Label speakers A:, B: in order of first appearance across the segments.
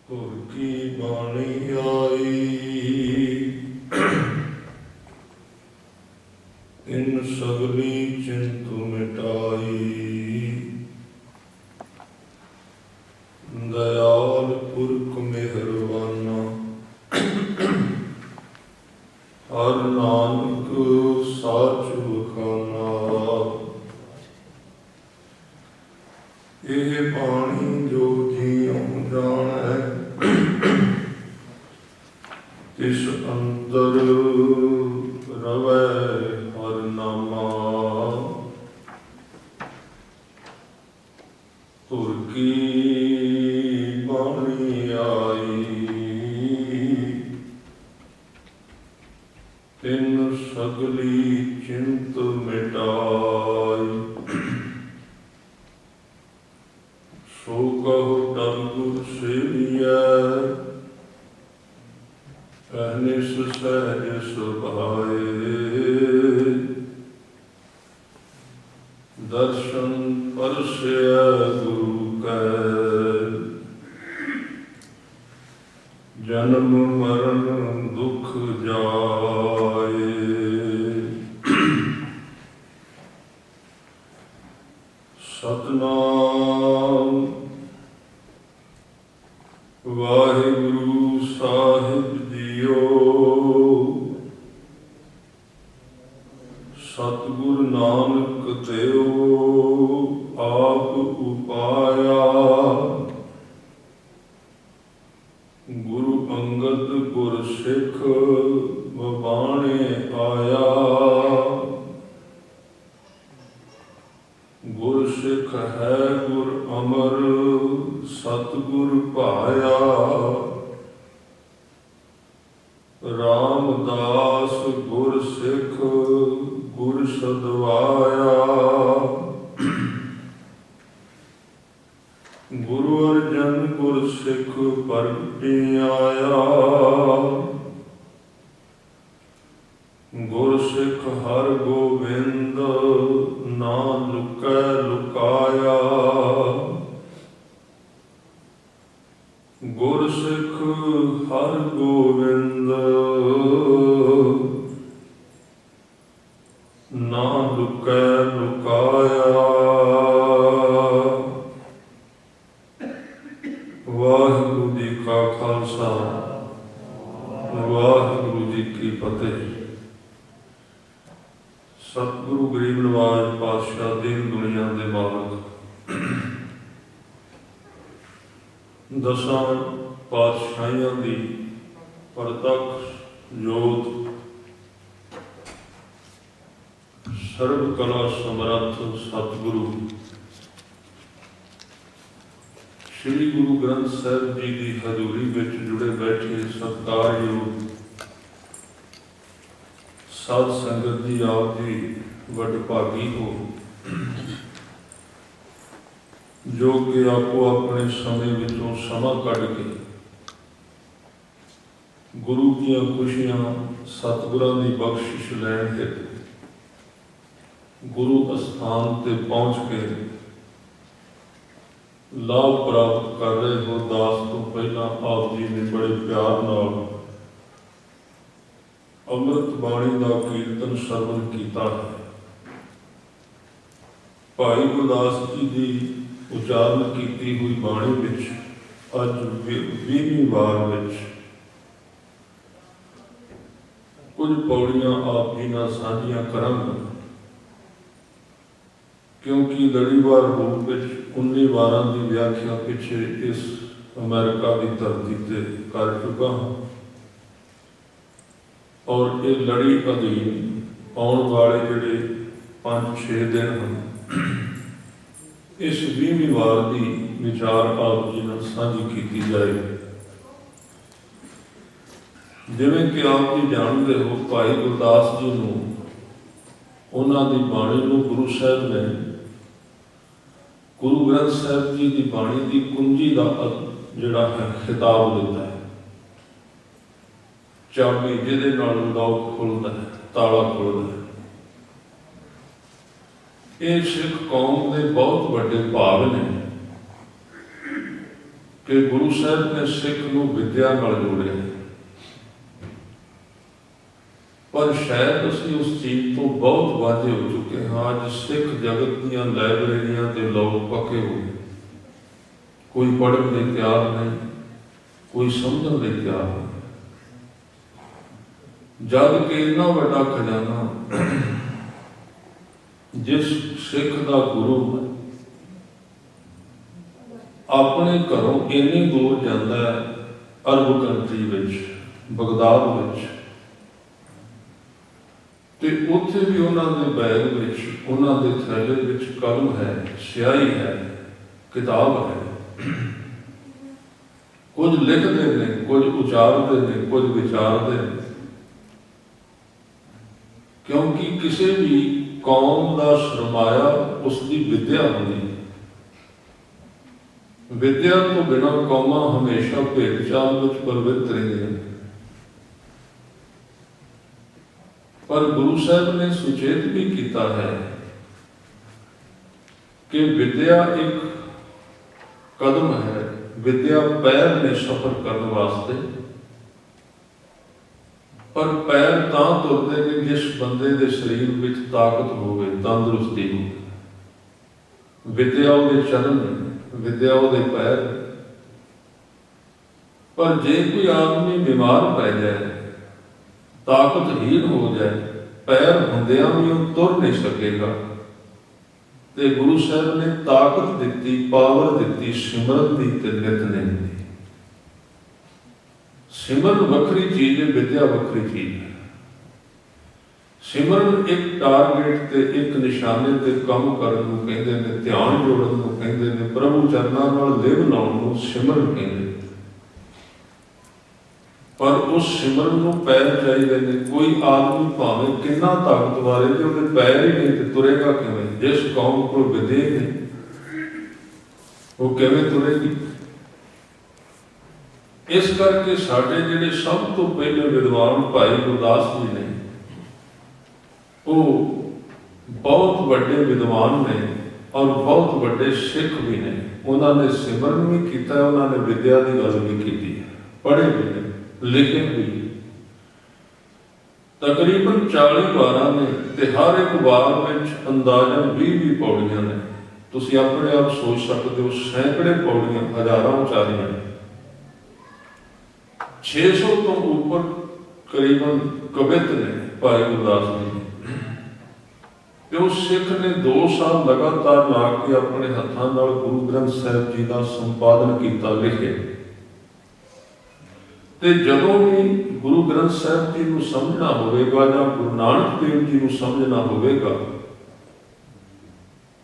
A: गुर की बाणी आई, इन सगली चिंत मिटाई। दयाल पुरख मेहरबाना, हर नानक साच बखाना। यह बाणी जो जियों जाने, तिस अंतर रवै हर नामा। तुर की बाणी आई, तिन सगली चिंत मिटाई। सो कहो तन गुर सेविया, अहनिस सहज सुभाए। दर्शन परसय गुरु कै, जन्म मरण दुख जाए। सतनाम वाहिगुरु साहिब जीओ, सतगुर नानक देव आप उपाया। गुरु अंगद गुर सिख बबाणे आया। गुर सिख है गुर अमर, सतगुर पाया। रामदास गुर सिख गुर सदवाया। गुरु अर्जन गुर सिख परगटी आया। गुर सिख हर गोविंद ना लुकै लुकाया। गुर सिख हर गोविंद ना लुकै लुकाया। वाहिगुरु जी का खालसा, वाहिगुरु जी की फतेह। सतगुरु गरीब नवाज पातशाह दीन दुनिया के मालक, दसां पातशाहियां दी प्रतक्ष जोत, सर्व कला समर्थ सतगुरु श्री गुरु ग्रंथ साहिब जी की हजूरी में जुड़े बैठे सत्कारयोग साध संगत जी, आप जी वडभागी हो जो कि आपो अपने समय विचों समा कढ़ के गुरु दी खुशियां सतगुरां दी बख्शिश लैण हेतु गुरु अस्थान ते पहुँच के लाभ प्राप्त कर रहे हो। दास तो पहला आप जी ने बड़े प्यार नाल अमृत बाणी का कीर्तन श्रवण किया है। भाई गुरदास जी की उचारण की हुई बाणी विच अज 20वीं वार विच कुछ पौड़ियां आप जी नाल साझियां करांगा, क्योंकि लड़ीवार रूप में 19 वारां की व्याख्या पिछे इस अमेरिका की धरती से कर चुका हूँ और ये लड़ी अधीन आने वाले जोड़े 5-6 दिन हैं इस 20वीं वार की विचार आप जी नाल साझी की जाएगी। जिवें कि आप जी जानते हो, भाई गुरदास जी नूं उन्हां दी बाणी नूं गुरु साहब ने गुरु ग्रंथ साहिब जी की बाणी की कुंजी का जिहड़ा है खिताब दिता है। चाबी जिहदे नाल लॉक खुलदा है, ताला खुलदा है। ये सिख कौम के बहुत बड़े भाव ने कि गुरु साहब ने सिख नूं विद्या नाल जोड़िया, पर शायद असीं उस चीज़ तो बहुत वाजे हो चुके हाँ। अज सिख जगत दीआं लाइब्रेरियां ते लोग पक्के हो गए, कोई पढ़न लई तैयार नहीं, कोई समझण लई तैयार नहीं। जद कि इन्ना वड्डा खजाना जिस सिख दा गुरु अपने घरों इन्नी दूर जाता है, अरब कंट्री विच, बगदाद विच, ते उत्थे भी उन्होंने बैग विच, उन्होंने थैले विच कलम है, स्याही है, किताब है, कुछ लिखते हैं, कुछ उचारते हैं, कुछ विचारते हैं। क्योंकि किसी भी कौम का सरमाया उसकी विद्या होती है। विद्या तो बिना कौमां हमेशा भेड़ चाल विच प्रवृत्त रहिंदियां। पर गुरु साहब ने सुचेत भी किया है कि विद्या एक कदम है, विद्या पैर ने सफर करने वास्ते। पर पैर तां तुरते ने जिस बंदे के शरीर में ताकत होवे, तंदुरुस्ती हो। विद्या उहदे चरण, विद्या उहदे पैर। पर जे कोई आदमी बीमार पै जाए, ताकतहीन हो जाए, पैर हुंदियां भी वो तुर नहीं सकेगा, तो गुरु साहब ने ताकत दी, पावर दी, सिमरन दी ते नितनेम दी। सिमरन वखरी चीज है, विद्या वखरी चीज है। सिमरन एक टारगेट ते एक निशाने ते काम करन नूं कहंदे ने, ध्यान जोड़न नूं कहंदे ने, प्रभु चरनां नाल लिव लाउण नूं सिमरन कहंदे। पर उस सिमरन नूं पैर चाहिए ने। कोई आदमी भावें कितना ताकतवर है, जो उहदे पैर ही नहीं तो तुरेगा किवें? जिस कौम कोल विद्या नहीं वो किवें तुरेगी? इस करके साडे जिहड़े सब तो पहले विद्वान भाई गुरदास जी ने, वो बहुत बड़े विद्वान ने और बहुत बड़े सिख भी ने। उन्होंने सिमरन भी किया, उन्होंने विद्या की गल भी की, पढ़े भी ने, लिखे भी। तकरीबन 40 वारां ने ते हर एक वार में अंदाजन 20 पौड़ियां ने। तुसीं अपने आप सोच सकते हो, सैकड़े पौड़ियां, हजारों उचारियां, 600 तो ऊपर करीबन कवित ने भाई गुरदास जी। तो सिख ने 2 साल लगातार ला के अपने हाथों नाल गुरु ग्रंथ साहिब जी का संपादन किया, लिखे। ते जदों भी गुरु ग्रंथ साहिब जी को समझना होगा या गुरु नानक देव जी को समझना होगा,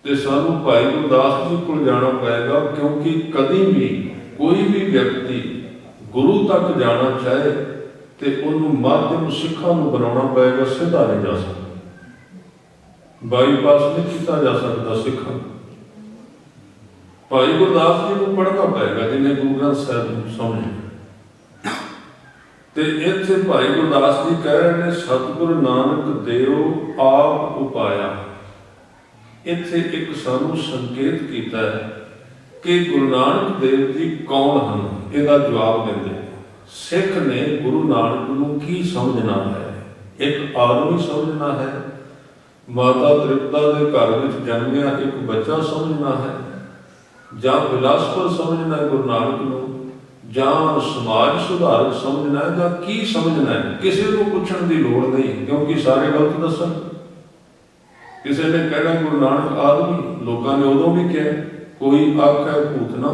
A: तो सानू भाई गुरदास जी को जाना पड़ेगा। क्योंकि कभी भी कोई भी व्यक्ति गुरु तक जाना चाहे तो उन्होंने माध्यम सिखा बनाना पड़ेगा, सीधा नहीं जा सकता, बाईपास नहीं किया जा सकता। सिखा भाई गुरदास जी को पढ़ना पड़ेगा जिन्हें गुरु ग्रंथ साहिब समझे। तो इत्थे भाई गुरदास जी कह रहे हैं, सतगुरु नानक देव आप उपाया। इत्थे एक सानू संकेत किया है कि गुरु नानक देव जी कौन हैं, इसका जवाब देंगे। सिख ने गुरु नानक नूं की समझना है? एक आदमी समझना है, माता तृप्ता के घर में जन्मिया एक बच्चा समझना है, या फिलासफर समझना है गुरु नानक नूं, या समाज सुधारक समझना है, या की समझना है? किसी को पूछण की लोड़ नहीं, क्योंकि सारे गलत दसन। किसी ने कहना गुरु नानक आदमी, लोगों ने उदों भी कहा, कोई आखे भूतना,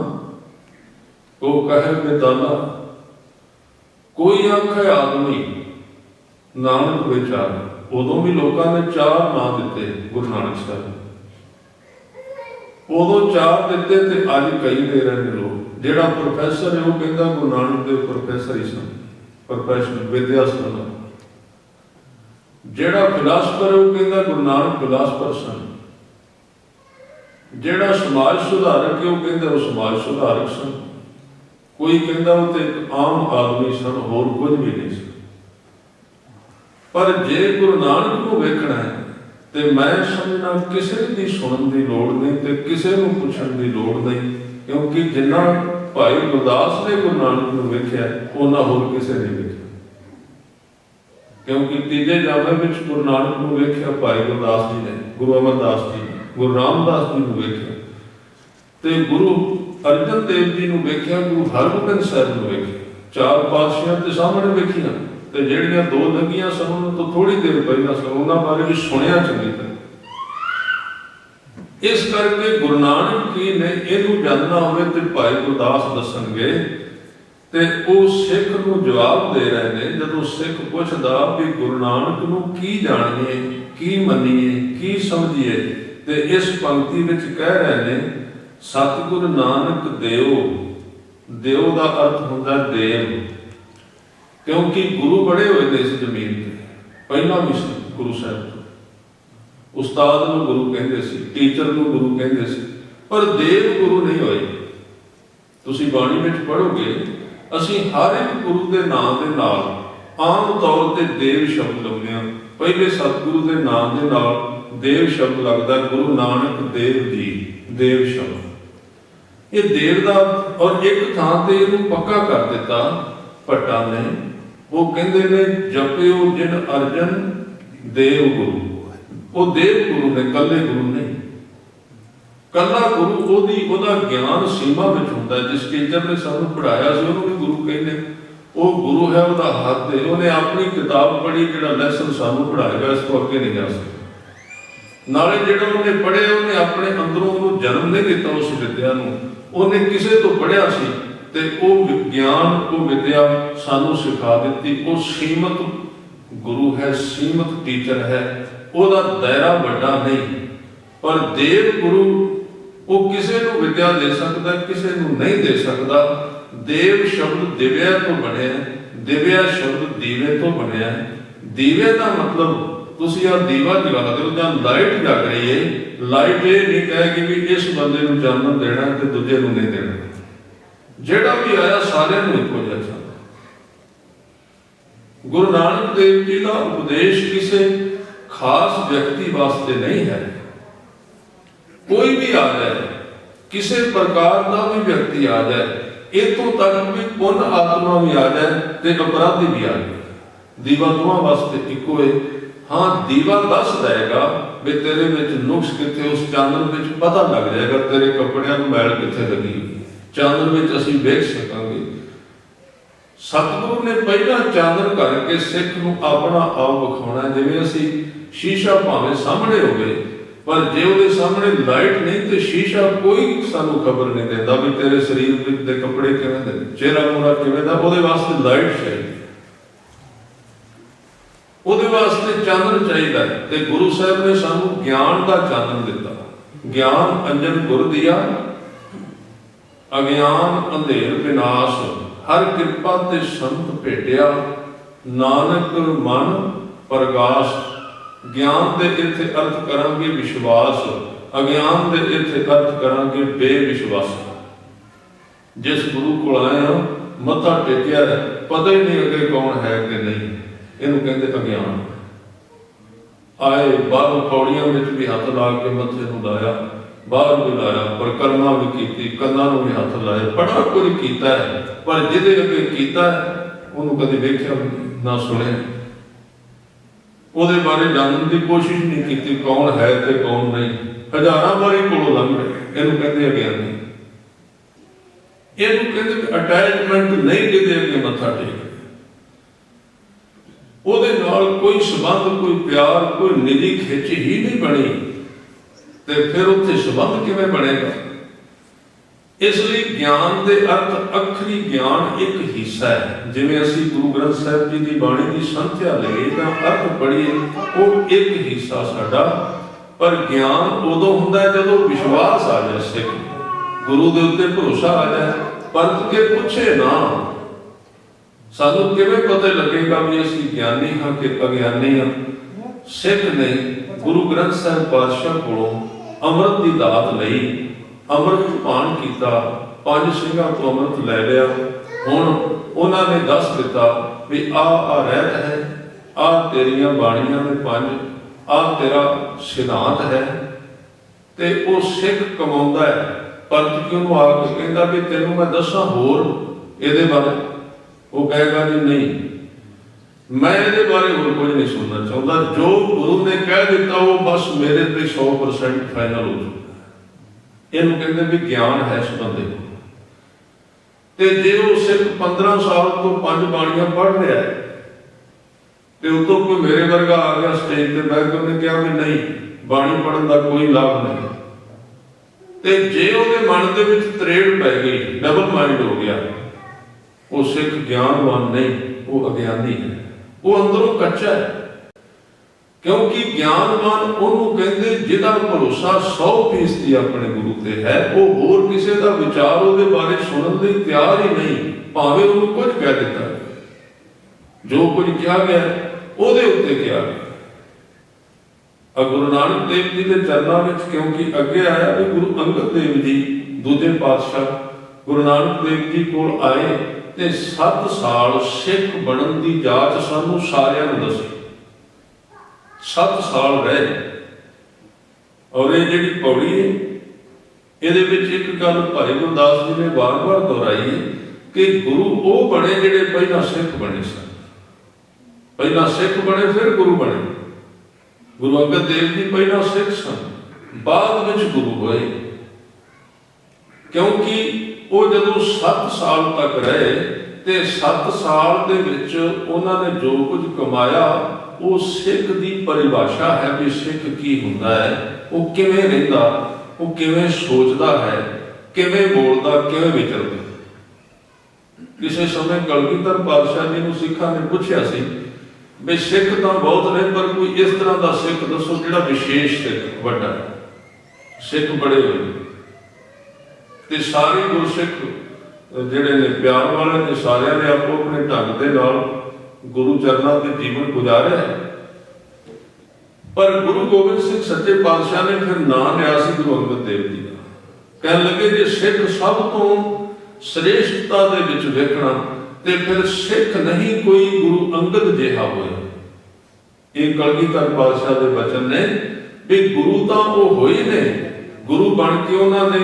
A: को कहे बेताना, कोई आखे आदमी, नानक विचार। उदों भी लोगों ने 4 नाम दिते गुरु नानक साहब, उदों 4 दिते ते अज कई दे रहे लोग। जिहड़ा प्रोफैसर है वो कहता गुरु नानक देव प्रोफैसर ही सन, प्रोफैशनल विद्या सन। जिहड़ा फिलासफर है वो कहता गुरु नानक फिलासफर सन। जिहड़ा समाज सुधारक है वो कहता वो समाज सुधारक सन। कोई कहता वो तो एक आम आदमी सन, होर कुछ भी नहीं सन। पर जे गुरु नानक को वेखना है तो मैं समझना किसी की सुनने की लोड़ नहीं, तो किसी को पूछने की लोड़ नहीं। क्योंकि जिन्ना ਭਾਈ ਗੁਰਦਾਸ ਨੇ ਗੁਰੂ ਨਾਨਕ ਨੂੰ ਵੇਖਿਆ, ਉਹਨਾਂ ਹੋਰ ਕਿਸੇ ਨੇ ਵੇਖਿਆ। ਕਿਉਂਕਿ ਤੀਜੇ ਜਾਮੇ ਵਿੱਚ ਗੁਰੂ ਨਾਨਕ ਨੂੰ ਵੇਖਿਆ ਭਾਈ ਗੁਰਦਾਸ ਜੀ ਨੇ, ਗੁਰੂ ਅਮਰਦਾਸ ਜੀ ਨੇ, ਗੁਰੂ ਰਾਮਦਾਸ ਜੀ ਨੂੰ ਵੇਖਿਆ, ਤੇ ਗੁਰੂ ਅਰਜਨ ਦੇਵ ਜੀ ਨੂੰ ਵੇਖਿਆ, ਗੁਰੂ ਹਰਗੋਬਿੰਦ ਸਾਹਿਬ ਨੂੰ ਵੇਖਿਆ। ਚਾਰ ਪਾਤਸ਼ਾਹਾਂ ਦੇ ਸਾਹਮਣੇ ਵੇਖੀਆਂ, ਤੇ ਜਿਹੜੀਆਂ ਦੋ ਲੰਘੀਆਂ ਸਨ ਉਹਨਾਂ ਤੋਂ ਥੋੜੀ ਦੇਰ ਪਹਿਲਾਂ ਸਨ, ਉਹਨਾਂ ਬਾਰੇ ਵੀ ਸੁਣਿਆ ਚੰਗੀ ਤਰ੍ਹਾਂ। ਇਸ ਕਰਕੇ ਗੁਰੂ ਨਾਨਕ ਜੀ ਨੇ ਇਹਨੂੰ ਜਾਣਨਾ ਹੋਵੇ ਤੇ ਭਾਈ ਗੁਰਦਾਸ ਦੱਸਣਗੇ। ਤੇ ਉਹ ਸਿੱਖ ਨੂੰ ਜਵਾਬ ਦੇ ਰਹੇ ਨੇ, ਜਦੋਂ ਸਿੱਖ ਪੁੱਛਦਾ ਵੀ ਗੁਰੂ ਨਾਨਕ ਨੂੰ ਕੀ ਜਾਣੀਏ, ਕੀ ਮੰਨੀਏ, ਕੀ ਸਮਝੀਏ, ਤੇ ਇਸ ਪੰਕਤੀ ਵਿੱਚ ਕਹਿ ਰਹੇ ਨੇ ਸਤਿਗੁਰ ਨਾਨਕ ਦੇਵ। ਦੇਵ ਦਾ ਅਰਥ ਹੁੰਦਾ ਦੇਵ, ਕਿਉਂਕਿ ਗੁਰੂ ਬੜੇ ਹੋਏ ਨੇ ਇਸ ਜ਼ਮੀਨ ਤੇ, ਪਹਿਲਾਂ ਵੀ ਸੀ ਗੁਰੂ ਸਾਹਿਬ ਤੋਂ। ਉਸਤਾਦ ਨੂੰ ਗੁਰੂ ਕਹਿੰਦੇ ਸੀ, ਟੀਚਰ ਨੂੰ ਗੁਰੂ ਕਹਿੰਦੇ ਸੀ, ਪਰ ਦੇਵ ਗੁਰੂ ਨਹੀਂ ਹੋਏ। ਤੁਸੀਂ ਬਾਣੀ ਵਿੱਚ ਪੜ੍ਹੋਗੇ, ਅਸੀਂ ਹਰ ਇੱਕ ਗੁਰੂ ਦੇ ਨਾਮ ਦੇ ਨਾਲ ਆਮ ਤੌਰ ਤੇ ਦੇਵ ਸ਼ਬਦ ਲਾਉਂਦੇ ਹਾਂ। ਪਹਿਲੇ ਸਤਿਗੁਰੂ ਦੇ ਨਾਮ ਦੇ ਨਾਲ ਦੇਵ ਸ਼ਬਦ ਲੱਗਦਾ, ਗੁਰੂ ਨਾਨਕ ਦੇਵ ਜੀ, ਦੇਵ ਸ਼ਬਦ। ਇਹ ਦੇਵ ਦਾ, ਔਰ ਇੱਕ ਥਾਂ ਤੇ ਇਹਨੂੰ ਪੱਕਾ ਕਰ ਦਿੱਤਾ ਭੱਟਾਂ ਨੇ। ਉਹ ਕਹਿੰਦੇ ਨੇ ਜਪਿਓ ਜਿਨ ਅਰਜਨ ਦੇਵ ਗੁਰੂ। ਉਹ ਦੇਵ ਗੁਰੂ ਨੇ, ਕੱਲੇ ਗੁਰੂ ਨਹੀਂ। ਕੱਲਾ ਗੁਰੂ ਉਹਦਾ ਗਿਆਨ ਸੀਮਾ ਵਿੱਚ ਹੁੰਦਾ। ਜਿਸ ਟੀਚਰ ਨੇ ਸਾਨੂੰ ਪੜ੍ਹਾਇਆ ਸੀ ਉਹਨੂੰ ਵੀ ਗੁਰੂ ਕਹਿੰਦੇ। ਉਹ ਗੁਰੂ ਹੈ, ਉਹਦਾ ਹੱਥ ਹੈ, ਉਹਨੇ ਆਪਣੀ ਕਿਤਾਬ ਪੜ੍ਹੀ, ਜਿਹੜਾ ਲੈਸਨ ਸਾਨੂੰ ਪੜ੍ਹਾਏਗਾ ਇਸ ਤੋਂ ਅੱਗੇ ਨਹੀਂ ਜਾ ਸਕਦਾ। ਨਾਲੇ ਜਿਹੜਾ ਉਹਨੇ ਪੜ੍ਹਿਆ, ਉਹਨੇ ਆਪਣੇ ਅੰਦਰੋਂ ਉਹਨੂੰ ਜਨਮ ਨਹੀਂ ਦਿੱਤਾ ਉਸ ਵਿਦਿਆ ਨੂੰ, ਉਹਨੇ ਕਿਸੇ ਤੋਂ ਪੜ੍ਹਿਆ ਸੀ ਤੇ ਉਹ ਵਿਗਿਆਨ, ਉਹ ਵਿਦਿਆ ਸਾਨੂੰ ਸਿਖਾ ਦਿੱਤੀ। ਉਹ ਸੀਮਤ ਗੁਰੂ ਹੈ, ਸੀਮਤ ਟੀਚਰ ਹੈ, ਉਹਦਾ ਦਾਇਰਾ ਵੱਡਾ ਨਹੀਂ। ਪਰ ਦੇਵ ਗੁਰੂ ਉਹ ਕਿਸੇ ਨੂੰ ਵਿਦਿਆ ਦੇ ਸਕਦਾ, ਕਿਸੇ ਨੂੰ ਨਹੀਂ ਦੇ ਸਕਦਾ। ਦੇਵ ਸ਼ਬਦ ਦਿਵਿਆ ਤੋਂ ਬਣਿਆ, ਦਿਵਿਆ ਸ਼ਬਦ ਦੀਵੇ ਤੋਂ ਬਣਿਆ। ਦੀਵੇ ਦਾ ਮਤਲਬ ਤੁਸੀਂ ਆ ਦੀਵਾ ਜਗਾ ਦਿਓ ਜਾਂ ਲਾਈਟ ਜਗ ਰਹੀ ਹੈ, ਲਾਈਟ ਇਹ ਨਹੀਂ ਕਹੇਗੀ ਵੀ ਇਸ ਬੰਦੇ ਨੂੰ ਚਾਨਣ ਦੇਣਾ ਤੇ ਦੂਜੇ ਨੂੰ ਨਹੀਂ ਦੇਣਾ। ਜਿਹੜਾ ਵੀ ਆਇਆ ਸਾਰਿਆਂ ਨੂੰ ਇੱਕੋ ਜਿਹਾ ਚਾਹੁੰਦਾ। ਗੁਰੂ ਨਾਨਕ ਦੇਵ ਜੀ ਦਾ ਉਪਦੇਸ਼ ਕਿਸੇ ਖਾਸ ਵਿਅਕਤੀ ਵਾਸਤੇ ਨਹੀਂ ਹੈ। ਕੋਈ ਵੀ ਆ ਜਾਏ, ਕਿਸੇ ਪ੍ਰਕਾਰ ਦਾ ਵੀ ਵਿਅਕਤੀ ਆ ਜਾਏ, ਇੱਥੋਂ ਤੱਕ ਵੀ ਪੁੰਨ ਆਤਮਾ ਵੀ ਆ ਜਾਏ ਤੇ ਅਪਰਾਧੀ ਵੀ ਆ ਜਾਏ, ਦੀਵਾ ਦੋਵਾਂ ਵਾਸਤੇ ਇੱਕੋ ਹੈ। ਹਾਂ, ਦੀਵਾ ਦੱਸ ਦੇਗਾ ਵੀ ਤੇਰੇ ਵਿੱਚ ਨੁਕਸ ਕਿੱਥੇ, ਉਸ ਚਾਨਣ ਵਿੱਚ ਪਤਾ ਲੱਗ ਜਾਏਗਾ ਤੇਰੇ ਕੱਪੜਿਆਂ ਨੂੰ ਮੈਲ ਕਿੱਥੇ ਲੱਗੀ ਹੋਈ, ਚਾਨਣ ਵਿੱਚ ਅਸੀਂ ਵੇਖ ਸਕਾਂਗੇ। ਸਤਿਗੁਰੂ ਨੇ ਪਹਿਲਾਂ ਚਾਨਣ ਕਰਕੇ ਸਿੱਖ ਨੂੰ ਆਪਣਾ ਆਪ ਵਿਖਾਉਣਾ। ਜਿਵੇਂ ਅਸੀਂ ਸ਼ੀਸ਼ਾ ਭਾਵੇਂ ਸਾਹਮਣੇ ਹੋਵੇ, ਪਰ ਜੇ ਉਹਦੇ ਸਾਹਮਣੇ ਲਾਈਟ ਨਹੀਂ ਤੇ ਸ਼ੀਸ਼ਾ ਕੋਈ ਸਾਨੂੰ ਖਬਰ ਨਹੀਂ ਦਿੰਦਾ ਵੀ ਤੇਰੇ ਸਰੀਰ ਵਿੱਚ ਦੇ ਕੱਪੜੇ ਕਿਵੇਂ ਦੇ, ਚਿਹਰਾ ਮੂਹਰਾ ਕਿਵੇਂ ਦਾ। ਉਹਦੇ ਵਾਸਤੇ ਲਾਈਟ ਚਾਹੀਦੀ, ਉਹਦੇ ਵਾਸਤੇ ਚਾਨਣ ਚਾਹੀਦਾ। ਤੇ ਗੁਰੂ ਸਾਹਿਬ ਨੇ ਸਾਨੂੰ ਗਿਆਨ ਦਾ ਚਾਨਣ ਦਿੱਤਾ। ਗਿਆਨ ਅੰਜਨ ਗੁਰ ਦਿਆ, ਅਗਿਆਨ ਅੰਧੇਰ ਵਿਨਾਸ਼, ਹਰ ਕਿਰਪਾ ਤੇ ਸੰਤ ਭੇਟਿਆ, ਨਾਨਕ ਮਨ ਪ੍ਰਗਾਸ਼। ਗਿਆਨ ਦੇ ਇੱਥੇ ਅਰਥ ਕਰਾਂਗੇ ਵਿਸ਼ਵਾਸ, ਅਗਿਆਨ ਦੇ ਇੱਥੇ ਅਰਥ ਕਰਾਂਗੇ ਬੇਵਿਸ਼ਵਾਸ। ਜਿਸ ਗੁਰੂ ਕੋਲ ਆਇਆ, ਮੱਥਾ ਟੇਕਿਆ, ਪਤਾ ਹੀ ਨਹੀਂ ਅੱਗੇ ਕੌਣ ਹੈ ਕਿ ਨਹੀਂ, ਇਹਨੂੰ ਕਹਿੰਦੇ ਅਗਿਆਨ। ਆਏ ਬਾਹਰੋਂ ਪੌੜੀਆਂ ਵਿੱਚ ਵੀ ਹੱਥ ਲਾ ਕੇ ਮੱਥੇ ਨੂੰ ਲਾਇਆ, ਬਾਹਰ ਵੀ ਲਾਇਆ, ਪਰਿਕਰਮਾ ਵੀ ਕੀਤੀ, ਕੰਨਾਂ ਨੂੰ ਵੀ ਹੱਥ ਲਾਏ, ਬੜਾ ਕੁਝ ਕੀਤਾ ਹੈ। ਪਰ ਜਿਹਦੇ ਅੱਗੇ ਕੀਤਾ ਉਹਨੂੰ ਕਦੇ ਵੇਖਿਆ ਨਾ ਸੁਣਿਆ, ਉਹਦੇ ਬਾਰੇ ਜਾਣਨ ਦੀ ਕੋਸ਼ਿਸ਼ ਨਹੀਂ ਕੀਤੀ ਕੌਣ ਹੈ ਤੇ ਕੌਣ ਨਹੀਂ। ਹਜ਼ਾਰਾਂ ਵਾਰੀ ਕੋਲੋਂ ਲੰਘ ਗਏ, ਇਹਨੂੰ ਕਹਿੰਦੇ ਅਗਿਆਨੀ। ਇਹਨੂੰ ਕਹਿੰਦੇ ਅਟੈਚਮੈਂਟ ਨਹੀਂ ਜਿਹਦੇ ਅੱਗੇ ਮੱਥਾ ਟੇਕ, ਉਹਦੇ ਨਾਲ ਕੋਈ ਸਬੰਧ, ਕੋਈ ਪਿਆਰ, ਕੋਈ ਨਿੱਜੀ ਖਿੱਚ ਹੀ ਨਹੀਂ ਬਣੀ, ਤੇ ਫਿਰ ਉੱਥੇ ਸਬੰਧ ਕਿਵੇਂ ਬਣੇਗਾ। ਇਸ ਲਈ ਗਿਆਨ ਦੇ ਅਰਥ ਅਖਰੀ ਗਿਆਨ ਇੱਕ ਹਿੱਸਾ ਹੈ। ਜਿਵੇਂ ਅਸੀਂ ਗੁਰੂ ਗ੍ਰੰਥ ਸਾਹਿਬ ਜੀ ਦੀ ਬਾਣੀ ਦੀ ਸੰਥਿਆ ਲਈਏ ਤਾਂ ਅਰਥ ਪੜ੍ਹੀਏ, ਉਹ ਇੱਕ ਹਿੱਸਾ ਸਾਡਾ। ਪਰ ਗਿਆਨ ਉਦੋਂ ਹੁੰਦਾ ਜਦੋਂ ਵਿਸ਼ਵਾਸ ਆ ਜਾਏ, ਸਿੱਖ ਗੁਰੂ ਦੇ ਉੱਤੇ ਭਰੋਸਾ ਆ ਜਾਏ, ਪਰਖ ਕੇ ਪੁੱਛੇ ਨਾ। ਸਾਨੂੰ ਕਿਵੇਂ ਪਤਾ ਲੱਗੇਗਾ ਵੀ ਅਸੀਂ ਗਿਆਨੀ ਹਾਂ ਕਿ ਅਗਿਆਨੀ ਹਾਂ। ਸਿੱਖ ਨੇ ਗੁਰੂ ਗ੍ਰੰਥ ਸਾਹਿਬ ਪਾਤਸ਼ਾਹ ਕੋਲੋਂ ਅੰਮ੍ਰਿਤ ਦੀ ਦਾਤ ਲਈ, ਅੰਮ੍ਰਿਤ ਪਾਨ ਕੀਤਾ, 5 ਸਿੰਘਾਂ ਤੋਂ ਅੰਮ੍ਰਿਤ ਲੈ ਲਿਆ। ਹੁਣ ਉਹਨਾਂ ਨੇ ਦੱਸ ਦਿੱਤਾ ਵੀ ਆ ਰਹਿਤ ਹੈ, ਆ ਤੇਰੀਆਂ ਬਾਣੀਆਂ ਨੇ 5, ਆ ਤੇਰਾ ਸਿਧਾਂਤ ਹੈ। ਤੇ ਉਹ ਸਿੱਖ ਕਮਾਉਂਦਾ ਹੈ पंत क्यों आ के कहता भी तेनों मैं दसा होर ये बारे। वो कहेगा जी नहीं, मैं ये बारे होर कुछ नहीं सुनना चाहता, जो गुरु ने कह दिता वो बस मेरे पे 100% फाइनल हो चुका है। इन्हों कहते भी ज्ञान है इस बंदे को। ते जे वो सिर्फ 15 साल तो 5 बाणियां पढ़ रहा है तो उतों कोई मेरे वर्गा आ गया स्टेज पर बैठ के उन्हें कहा भी नहीं बाणी पढ़न का कोई लाभ नहीं, ते जे उहदे मन दे विच तरेड़ पै गई, डबल माइंड हो गया, वो सिख ज्ञानवान नहीं, वो अज्ञानी है, वो अंदरों कच्चा है। क्योंकि ज्ञानवान उन्होंने कहते जिहदा भरोसा 100% अपने गुरु ते है, वो होर किसी का विचार उहदे बारे सुनने लई तैयार ही नहीं, भावें उन्होंने कुछ कह दिता, जो कुछ कहा गया उहदे उत्ते कहा गया। गुरु नानक देव जी के चरणों में, क्योंकि अगे आया भी गुरु अंगद देव जी दूजे पातशाह गुरु नानक देव जी को आए ते 7 साल सिख बनन की जाच सानू सारियां नूं दसी। 7 साल रहे और ये जिहड़ी पौड़ी है इहदे विच एक गल भाई गुरदास जी ने बार बार दोहराई है कि गुरु वो बने जिहड़े पहला सिख बने सन। पहला सिख बने फिर गुरु बने। गुरु अंगद देव जी पहला सिख सन, बाद विच गुरु होए। क्योंकि वो जदों 7 साल तक रहे ते 7 साल दे विच उन्होंने जो कुछ कमाया वो सिख की परिभाषा है भी सिख की हुंदा है, वो किवें रहिंदा, वो किवें सोचदा है, किवें बोलदा, किवें विचरदा। किसी समय कलगीधर पातशाह जी नूं सिखां ने पुछया सी भी सिख तो बहुत ने पर कोई इस तरह का सिख दसो जिहड़ा विशेष सिख वड्डा है। सिख बड़े हुए ते सारे गुरसिख जिहड़े ने प्यार वाले ने सारियां ने आपो अपने ढंग दे नाल गुरु चरणों के जीवन गुजारिया है। पर गुरु गोबिंद सिंह सच्चे पातशाह ने फिर नाम लिया सी गुरु अंगद देव जी का। कहने लगे जे सिख सब तो श्रेष्ठता दे विच वेखना ते फिर सिख नहीं कोई गुरु अंगद जिहा होया। ये कलगीधर पातशाह के वचन ने भी गुरु तो वो होए ने, गुरु बन के उन्होंने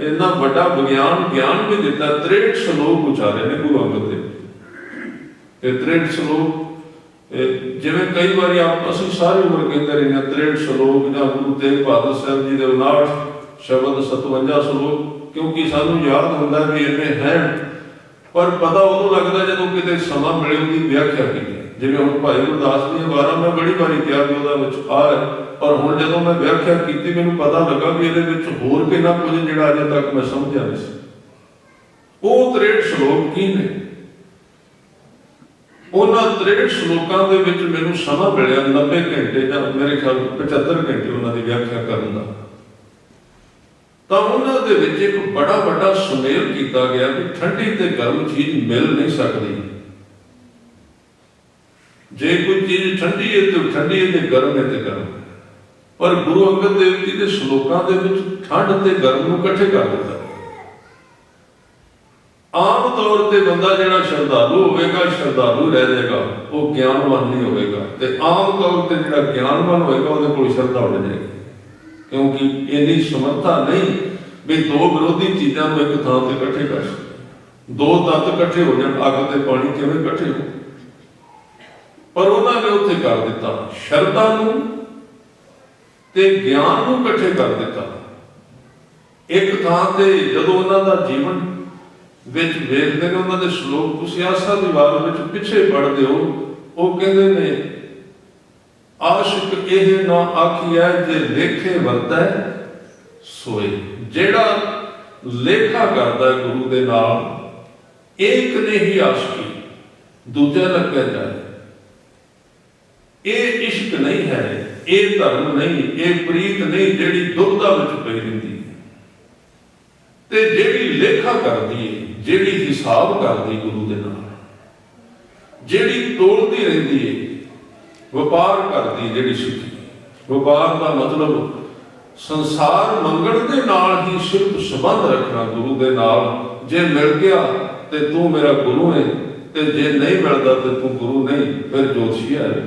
A: इन्ना बड़ा विज्ञान ज्ञान भी दिता। 63 श्लोक उचारे ने गुरु अंगद देव। 63 श्लोक जिवें कई बार आप असीं सारी उम्र कहते रहे 63 श्लोक या गुरु तेग बहादुर साहब जी के 59 शब्द 57 श्लोक, क्योंकि सानू याद होंदा भी इन्ने हैं, पर पता उदों लगता जो किते समा मिले उनकी व्याख्या की। जिवें हुण भाई गुरदास दी वारा मैं बड़ी बारी कहा कि उहदा विच आ है, पर हुण जदों मैं व्याख्या की मैनूं पता लगा भी इहदे विच होर कितना कुछ जिहड़ा अजे तक मैं समझिया नहीं सी। वो 63 श्लोक की ने, उन्हां 63 श्लोकां दे विच मैनूं समा मिलिया 90 घंटे या मेरे ख्याल 75 घंटे उन्हां दी व्याख्या करन दा। तो उन्होंने एक बड़ा बड़ा सुमेल किया गया कि ठंडी ते गर्म चीज मिल नहीं सकती। जे कोई चीज ठंडी है तो ठंडी है, गर्म है तो गर्म। पर गुरु अंगद देव जी के श्लोकों के ठंड ते गर्म को इकट्ठे कर दिता। आम तौर पर बंदा जिहड़ा श्रद्धालु होगा श्रद्धालु रह जाएगा, वो ज्ञानवान नहीं होगा। ते आम तौर पर जिहड़ा ज्ञानवान होगा उहदे कोल श्रद्धा उड़ जाएगी, क्योंकि इन्नी समर्था नहीं भी दो विरोधी चीज़ों को एक थां से इकट्ठे कर सकते। दो तत्त इकट्ठे हो जाए, अग ते पानी किवें इकट्ठे हो। पर उन्होंने उत्थे कर दिता, शरधा नूं ते ज्ञान नूं इकट्ठे कर दिता एक थां ते। जदों उन्हां दा जीवन विच वेखदे ने उन्हां दे श्लोक तुसीं आसा दी वार विच पिछे पढ़दे हो, वो कहंदे ने आशिक एह ना आखिया जे लेखे वरतै सोए। जेड़ा लेखा करता है गुरु दे नाल एक ने ही आशिकी, दूजा लगे जाए। ये इश्क नहीं है, ये धर्म नहीं, ये प्रीत नहीं जिहड़ी दुविधा विच पई रहिंदी है। ते जिहड़ी लेखा करदी है, जिहड़ी हिसाब करदी गुरु दे नाल, जिहड़ी तोलदी रहिंदी है, व्यापार करती जिहड़ी सिੱਖੀ। व्यापार का मतलब संसार मंगण दे नाल ही सिर्फ संबंध रखना गुरु दे नाल। जे मिल गया तो तू मेरा गुरु है, ते जे नहीं मिलता तो तू गुरु नहीं, फिर जोशिया है,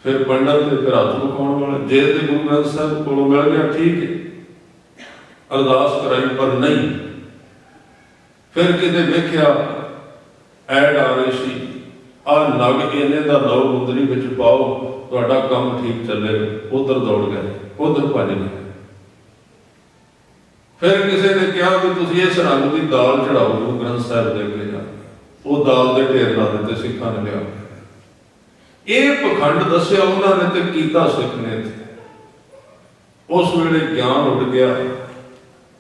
A: फिर पंडित, फिर हाथ पकाने वाला। जे तो गुरु ग्रंथ साहब को मिल गया ठीक है, अरदास कराई पर नहीं। फिर किते वेख्या ऐड आ रही सी, आ नग इन्ने दा लो मुंदरी विच पाओ, तुहाडा काम ठीक चलेगा। उधर दौड़ गए, उधर भज गए। फिर किसी ने कहा कि तुसीं इस रंग की दाल चढ़ाओ गुरु ग्रंथ साहिब दे अगे जा, वो दाल के ढेर ला दिते सिखां ने लिया। ये पखंड दसिया उन्होंने ते कीता सिख ने। उस वेले ज्ञान उड़ गया,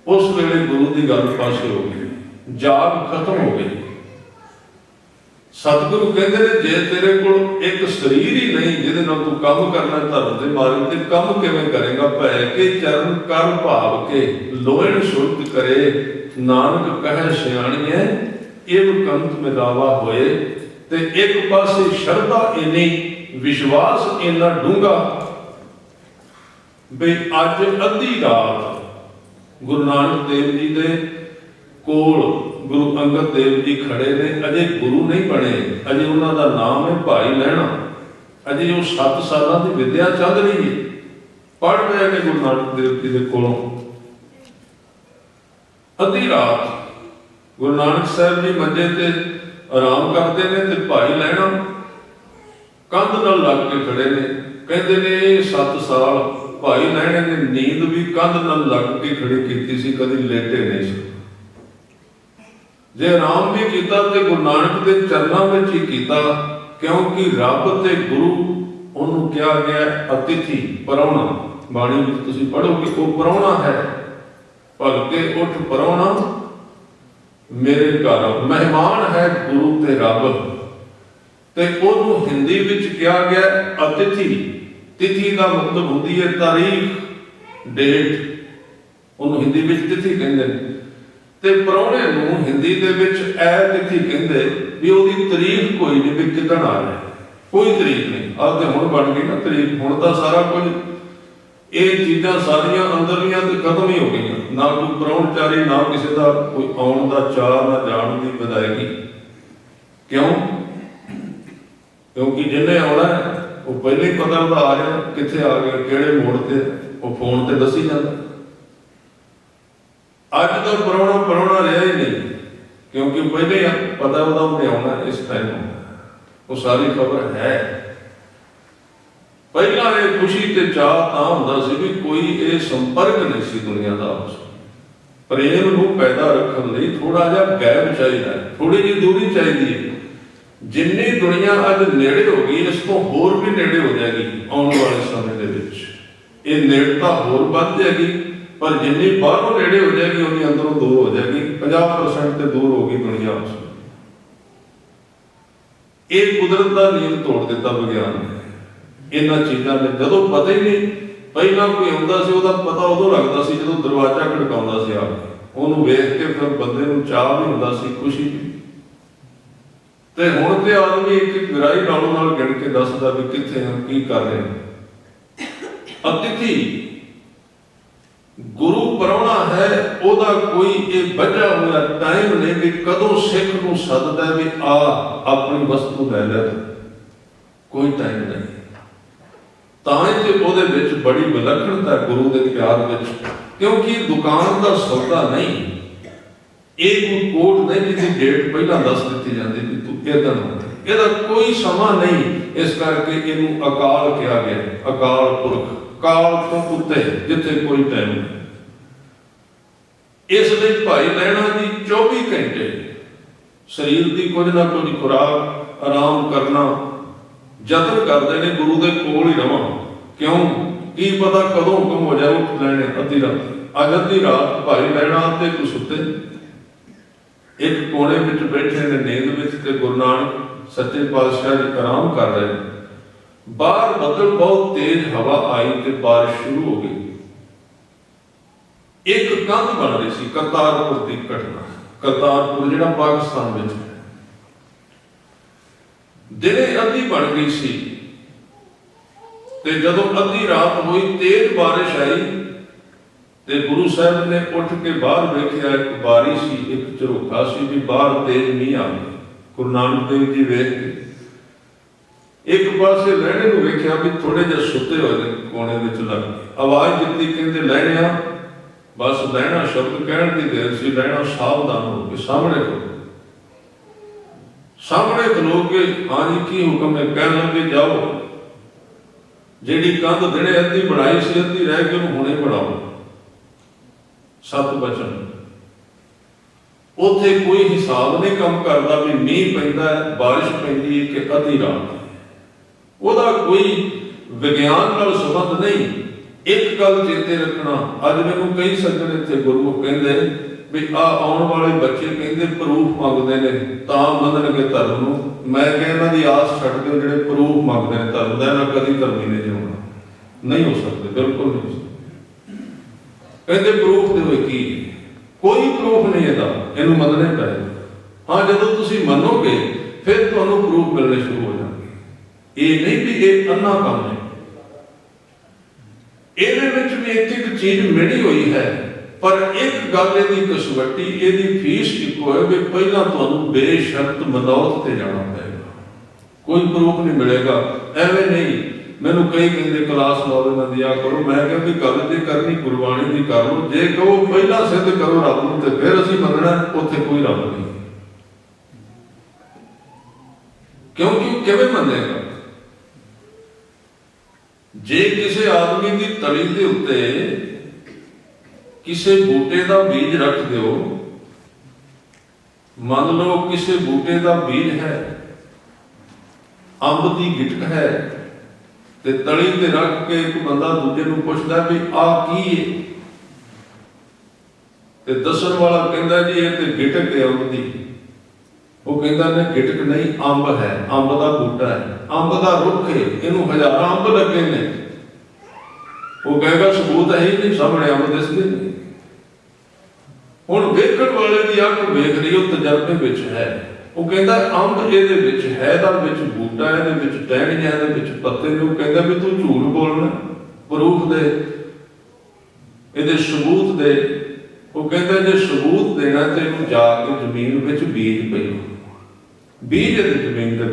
A: उस वेले गुरु की गल पासे हो गई, जाग खत्म हो गई। सतगुरु कहते हैं जे तेरे को एक शरीर ही नहीं जिहदे नाल तू काम करना धर्म के मार्ग ते काम किवें करेगा। भै के चरण कर भाव के लोहण शुद्ध करे, नानक कहे सियाणीए इव कंत मिलावा होए। ते एक पासे शरधा इन्नी, विश्वास इन्ना डूंगा भी अज अद्धी रात गुरु नानक देव जी दे कोल गुरु अंगद देव जी खड़े ने, अजे गुरु नहीं बने, अजे उन्हों का नाम है भाई लैना, अजे वो 7 सालों की विद्या चल रही है, पढ़ रहे हैं गुरु नानक देव जी के कोलों। अद्धी रात गुरु नानक साहब जी मंजे ते आराम करते हैं, तो भाई लैना कंध नाल लग के खड़े ने। कहते ने 7 साल भाई लैने ने नींद भी कंध नाल लग के खड़ी की सी, कभी लेटे नहीं सी। जे आराम भी किया तो गुरु नानक के चरणों में ही किया, क्योंकि रब ते गुरु उन्होंने कहा गया अतिथि परौना। बाणी में तुसीं पढ़ोगे वो परौना है, भगते उठ परौना मेरे घर, मेहमान है गुरु ते रब। ते उन्होंने हिंदी विच कहा गया अतिथि। तिथि का मतलब होती है तारीख, डेट, उन्होंने हिंदी विच तिथि कहते हैं। ते परौणे नूं हिंदी दे विच ऐ तिथि कहंदे भी ओदी तरीक कोई नहीं, भी किदण आ रहा है, कोई तरीक नहीं। अब तो हुण बन गई ना तरीक, हुण तां सारा कुछ ये चीज़ां सारियां अंदरलियां ते खत्म ही हो गई। ना कोई परौणचारी, ना किसी का कोई आउण दा चाह, ना जाण दी विदायगी। क्यों? क्योंकि जिन्हें आउणा है वो पहले ही पता होंदा आ रहा कित्थे आ गया, किहड़े मोड़ ते, वो फोन ते दसी जांदा। अज तो परौणा परौणा रहा ही नहीं, क्योंकि पहले पता होता उन्हें आना इस टाइम, वो सारी खबर है। पहला ये खुशी ते चाह तां हुंदा सी भी कोई ये संपर्क नहीं सी दुनिया का आपस में। प्रेम नूं पैदा रखने लई थोड़ा जिहा गैप चाहिए, थोड़ी जी दूरी चाहिए। जिन्नी दुनिया अज नेड़े हो गई, इस तो होर भी नेड़े हो जाएगी आने वाले समय दे विच। ये नेड़ता होर बढ़ जाएगी, पर जिन्नी बाहरों नेड़े हो जाएगी उन्नी अंदरों दूर हो जाएगी। 50% से दूर होगी दुनिया उसमें। एक कुदरत का नियम तोड़ दिता विज्ञान ने, इन्हां चीज़ों ने जदों पता ही नहीं। पहला कोई आउंदा सी उहदा पता उदों लगदा सी जदों दरवाजा खड़काउंदा सी आके, उहनूं वेख के फिर बंदे नूं चाह भी हुंदा सी, खुशी भी। ते हुण ते आदमी एक गराई नालों नाल गिण के दसदा भी कित्थे हैं, की कर रहे हैं। अतिथि गुरु परौणा है, ओदा कोई ये बजा हुआ टाइम नहीं भी कदों सिख नूं सददा भी आ अपनी वस्तु लै लै, कोई टाइम नहीं। तां ते ओदे विच बड़ी विलक्षणता गुरु के प्यार विच, क्योंकि दुकान का सौदा नहीं, ये कोई कोड नहीं जिसकी डेट पहला दस दी जाती भी तू इह दिन, इहदा कोई समा नहीं। इस करके इहनूं अकाल कहा गया, अकाल पुरख, काल तो उत्ते जिथे कोई टाइम नहीं। इसलिए भाई लैना जी 24 घंटे शरीर की कुछ ना कुछ खुराक आराम करना जतन करते हैं गुरु के कोल ही रवां। क्यों? की पता कदों हुक्म हो जाए उठ लैने अद्धी रात। अज अद्धी रात भाई लैना ते कुछ सुते एक कोने में बैठे ने नींद में, ते गुरु नानक सच्चे पातशाह जी आराम कर रहे हैं। बाहर बदल बहुत तेज हवा आई ते बारिश शुरू हो गई। एक कंध बन रही सी, करतारपुर की घटना। करतारपुर जिहड़ा पाकिस्तान में दिने अद्धी बन गई सी, ते जदों अद्धी रात हुई तेज बारिश आई ते गुरु साहब ने उठ के बाहर वेखिया, एक बारी सी, एक झरोखा सी भी बाहर तेज मींह आ गया। गुरु नानक देव जी वेख के एक पासे लहणे नूं वेख्या भी थोड़े जिहे सुते होए ने कोने विच लग के। आवाज दित्ती, कहंदे लहणिया बस लैना शब्द कहण की देर से लैना सावधान हो के सामने करो, सामने खलो के हाँ जी की हुक्म है, कह लगे जाओ जिहड़ी कंध दिने अद्धी बनाई सी अद्धी रह गई उन्हें हुणे बनाओ। 7 वचन उत्थे कोई हिसाब नहीं काम करता भी मीह पैंदा है, बारिश पैंदी है कि अद्धी रात, ਉਹਦਾ कोई विज्ञान नाल संबंध नहीं। एक गल चेते रखना, अज मैनूं कई सज्जन इत्थे गुरु कहंदे भी आउण वाले बच्चे कहंदे प्रूफ मंगदे ने तां मनणगे धर्म नूं। मैं कह इन्हां दी आस छड्ड दिओ, जिहड़े प्रूफ मंगदे ने धर्म दा इन्हां कदी धर्मी नहीं होना, नहीं हो सकदे, बिल्कुल नहीं हो सकदे। कहंदे प्रूफ दिओ की, कोई प्रूफ नहीं इहदा, इहनूं मनणे पैणगे। हाँ जदों तुसीं मनोगे फिर तुहानूं प्रूफ मिलने शुरू हो जाणगे। ये नहीं भी ये अन्ना काम है, ਇਹਦੇ ਵਿੱਚ ਵੀ ਇੱਕ ਚੀਜ਼ ਮਿਲੀ ਹੋਈ ਹੈ, ਪਰ ਇੱਕ ਗੱਲ ਇਹਦੀ ਕਸਵੱਟੀ, ਇਹਦੀ ਫੀਸ ਇੱਕੋ ਹੈ ਵੀ ਪਹਿਲਾਂ ਤੁਹਾਨੂੰ ਬੇਸ਼ਰਤ ਮਨੌਤ ਤੇ ਜਾਣਾ ਪਏਗਾ, ਕੋਈ ਪ੍ਰੂਫ ਨਹੀਂ ਮਿਲੇਗਾ। ਐਵੇਂ ਨਹੀਂ ਮੈਨੂੰ ਕਈ ਕਹਿੰਦੇ ਕਲਾਸ ਲਾਓ ਇਹਨਾਂ ਦੀ ਆ ਕਰੋ, ਮੈਂ ਕਿਹਾ ਵੀ ਗੱਲ ਜੇ ਕਰਨੀ ਗੁਰਬਾਣੀ ਦੀ ਕਰ ਲਓ, ਜੇ ਕਹੋ ਪਹਿਲਾਂ ਸਿੱਧ ਕਰੋ ਰੱਬ ਨੂੰ ਤੇ ਫਿਰ ਅਸੀਂ ਮੰਨਣਾ, ਉੱਥੇ ਕੋਈ ਰੱਬ ਨਹੀਂ। ਕਿਉਂਕਿ ਕਿਵੇਂ ਮੰਨੇਗਾ? जे किसी आदमी की तली के उत्ते किसी बूटे का बीज रख दो, मान लो किसी बूटे का बीज है, अंब की गिटक है, ते तली ते रख के एक बंदा दूजे नूं पुछदा भी आ की है, ते दसन वाला कहंदा जी ये ते गिटक है अंब दी। वो कहता ने गिटक नहीं, अंब है, अंब का बूटा है, अंब का रुख है, इनू 1000 अंब लगे ने। वो कहेगा सबूत है ही नहीं, सामने अंब दिसदे नहीं। हुण वेखण वाले की अख वेख रही, वो तजर्बे विच है। वो कहता अंब इहदे विच है, दा विच बूटा है, इहदे विच टहनियां, इहदे विच पत्ते ने। वो कहता भी तू झूठ बोलना, प्रूफ दे, इहदे सबूत दे। वो कहता जे सबूत देना तो इहनूं जाके जमीन विच बीज पई, बीज जमीन के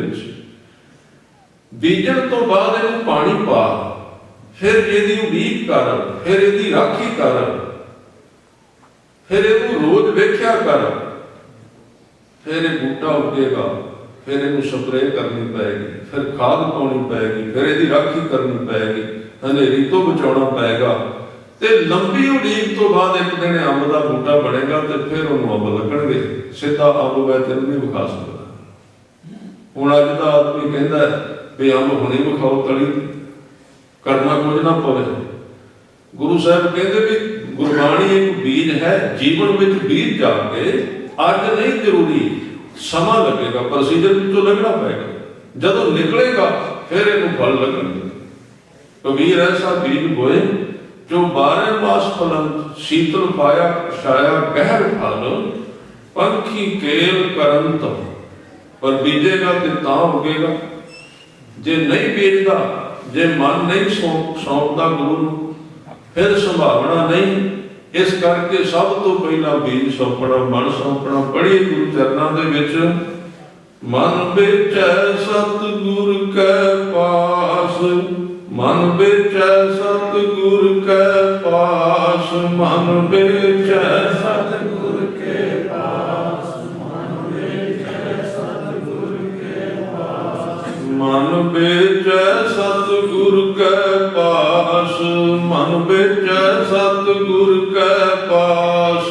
A: बीजण तो बाद इहनूं पानी पा, फिर इहदी उड़ीक कर, फिर इहदी राखी कर, फिर इहनूं रोज वेख्या कर, फिर यह बूटा उगेगा, फिर इहनूं स्प्रे करनी पैगी, फिर खाद पाउणी पैगी, फिर इहदी राखी करनी पैगी, हनेरी तो बचाउणा पैगा, ते लंबी उड़ीक तो बाद एक दिन अंब का बूटा बनेगा, तो फिर उन्होंने अंब लगणगे। सीधा अंब मैं तेन नहीं विखा सकता। हुण अज दा आदमी कहता है भी अंब हुणे विखाओ, तली करना कुछ ना पवे। गुरु साहब कहते भी गुरबाणी एक बीज है, जीवन में बीज जाके अज नहीं जरूरी, समा लगेगा, प्रोसीजर तो लगना पड़ेगा, जदों निकलेगा फिर इनू फल लगेंगे। कबीर ऐसा बीज बोए जो 12 मास फलंत, शीतल पाया छाया गहर फल, पंखी केल करंत। पर बीजेगा तो तां उगेगा, जे नहीं बीजदा, जे मन नहीं सौंपदा गुरु नूं, फिर संभावना नहीं। इस करके सब तो पहला बीज सौंपना, मन सौंपना। पढ़िए गुरु चरनां दे विच, मन बेचै सतगुर कै पास, मन बेचै सतगुर कै पास, मन बेचै सतगुर के पास, मन बेचै सतगुर के पास, मन बेचै सतगुर कै पास, मन बेचै सतगुर कै पास,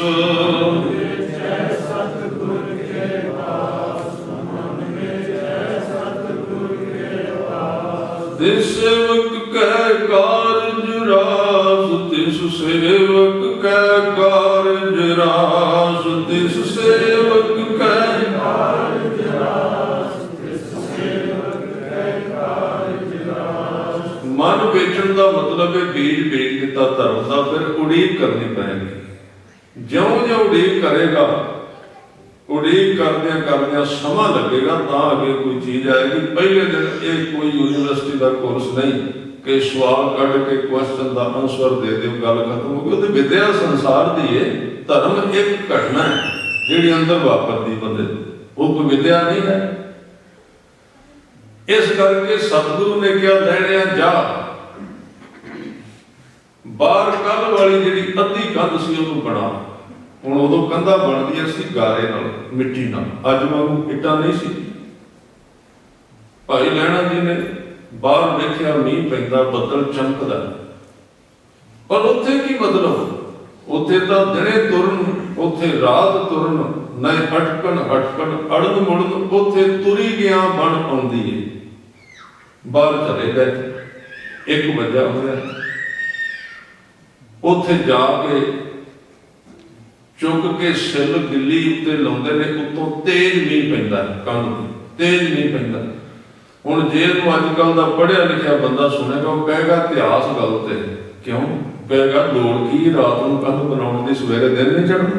A: तिस सेवक कै कारज रास, तिस सेवक कै कारज रास, तिस सेवक कै कारज रास, तिस सेवक कै कारज रास। मन बेचण का मतलब है बीज बेच दिता धर्म का, फिर उड़ीक करनी पैगी। ज्यों-ज्यों उड़ीक करेगा, उड़ीक करदियां समा लगेगा, तां अगे कोई चीज आएगी। पहले दिन ये कोई यूनिवर्सिटी का कोर्स नहीं कि सवाल कढ़ के क्वेश्चन का आंसर दे दो, गल खत्म हो गई। वो विद्या संसार की है, धर्म एक घटना है जिहड़ी अंदर वापरदी बंदे, वो कोई विद्या नहीं है। इस करके सतगुरु ने क्या, लैणिया जा बाहर कंध वाली जिहड़ी अद्धी कंध सी उहनूं बना। हुण उदों कंधां बनदियां सी गारे नाल, मिट्टी नाल, अज वांगू इट्टां नहीं सी। भाई लैणा जी ने बाहर देखिया मींह पैंदा, बदल चमकदा, पर उत्थे की मतलब? उत्थे तां दिने तुरन, उत्थे रात तुरन, न अटकन हटकन अड़न मुड़न, उत्थे तुरी गया बन आउंदी है। बाहर चले गए, 1 वजा होया, उत्थे जाके चुक के सिल गिल्ली उत्ते लाउंदे ने, उत्तों तेज मींह पैंदा, कंध तेज मींह पैंदा। हुण जे तूं अजकल दा पढ़िया लिखिया बंदा सुनेगा, वो कहेगा इतिहास गलत है। क्यों कहेगा? लोड़ की रात को कंध बनाने की, सवेरे दिन नहीं चढ़ना।